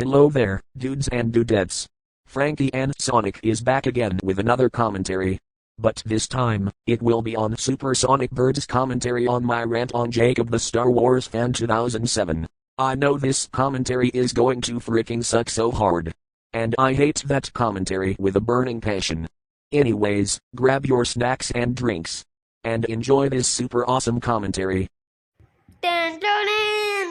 Hello there, dudes and dudettes. Frankie and Sonic is back again with another commentary. But this time, it will be on Supersonic Bird's commentary on my rant on Jacob the Star Wars fan 2007. I know this commentary is going to freaking suck so hard. And I hate that commentary with a burning passion. Anyways, grab your snacks and drinks. And enjoy this super awesome commentary.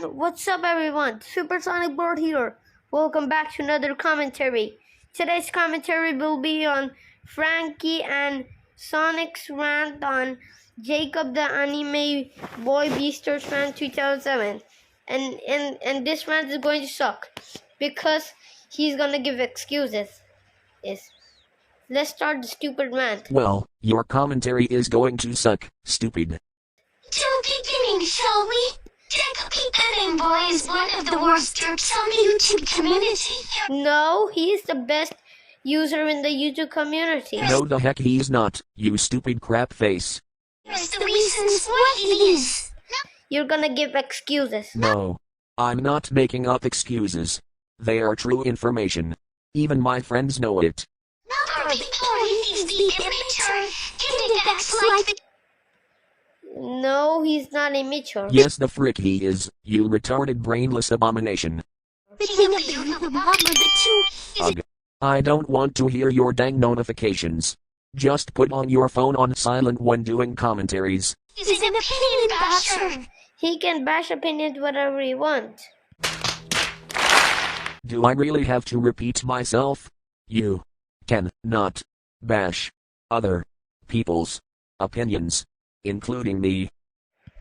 What's up everyone, Supersonic Bird here. Welcome back to another commentary. Today's commentary will be on Frankie and Sonic's rant on Jacob the Anime Boy Beasters fan 2007. And this rant is going to suck because he's gonna give excuses. Let's start the stupid rant. Well, your commentary is going to suck, stupid. To beginning, shall we? Jacob the Anime Boy is one of the worst jerks on the YouTube community. No, he's the best user in the YouTube community. No the heck he's not, you stupid crap face. Here's the reasons why he is. You're gonna give excuses. No. I'm not making up excuses. They are true information. Even my friends know it. Not our employee is the immature. He acts like the... No, he's not immature. Yes the frick he is, you retarded brainless abomination. Ugh. I don't want to hear your dang notifications. Just put on your phone on silent when doing commentaries. He's an opinion basher. He can bash opinions whatever he wants. Do I really have to repeat myself? You can not bash other people's opinions, including me.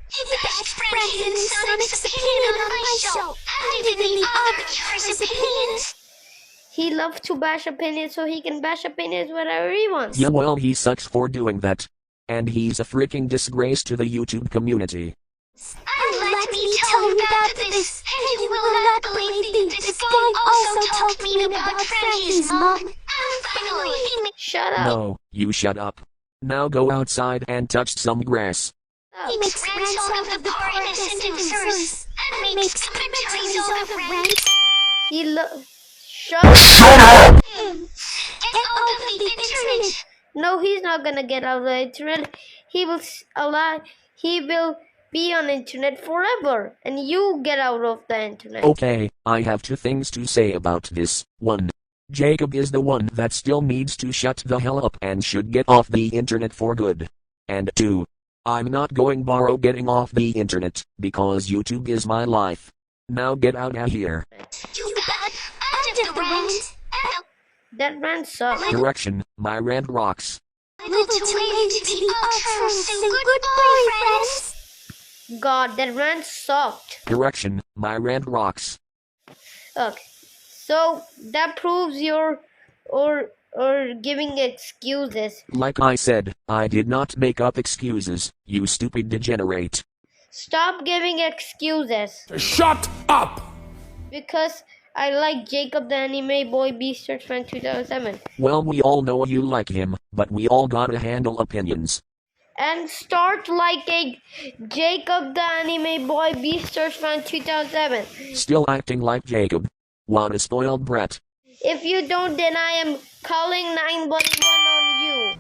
He bashed Frankie and Sonic's opinion on my show, and any other viewers' opinions. He loves to bash opinions so he can bash opinions whatever he wants. Yeah well he sucks for doing that. And he's a freaking disgrace to the YouTube community. And let me tell you about this, and you will not believe this guy also told me about Frankie's mom. And finally he made... Shut up. No, you shut up. Now go outside and touch some grass. He makes rants out of the poor innocent users, and makes commentaries out of rants. Shut up. Get out of the internet. No, he's not gonna get out of the internet. He will be on internet forever, and you get out of the internet. Okay, I have two things to say about this. 1. Jacob is the one that still needs to shut the hell up and should get off the internet for good. And 2. I'm not going borrow getting off the internet, because YouTube is my life. Now get out of here. You got out of the rant. That rant sucks. Correction, my rant rocks. A little too late to the outro, so goodbye, friends. God, that rant sucked. Correction, my rant rocks. Okay, so that proves you're or giving excuses. Like I said, I did not make up excuses, you stupid degenerate. Stop giving excuses. Shut up! Because I like Jacob the Anime Boy Beasters fan 2007. Well we all know you like him, but we all gotta handle opinions. And start liking Jacob the Anime Boy Beasters fan 2007. Still acting like Jacob. What a spoiled brat. If you don't, then I am calling 911 on you.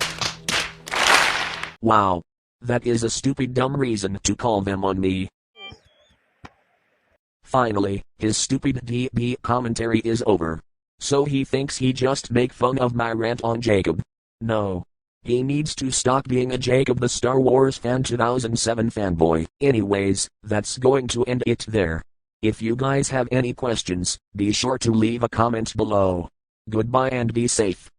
Wow. That is a stupid dumb reason to call them on me. Finally, his stupid DB commentary is over. So he thinks he just make fun of my rant on Jacob. No. He needs to stop being a Jacob the Star Wars fan 2007 fanboy. Anyways, that's going to end it there. If you guys have any questions, be sure to leave a comment below. Goodbye and be safe.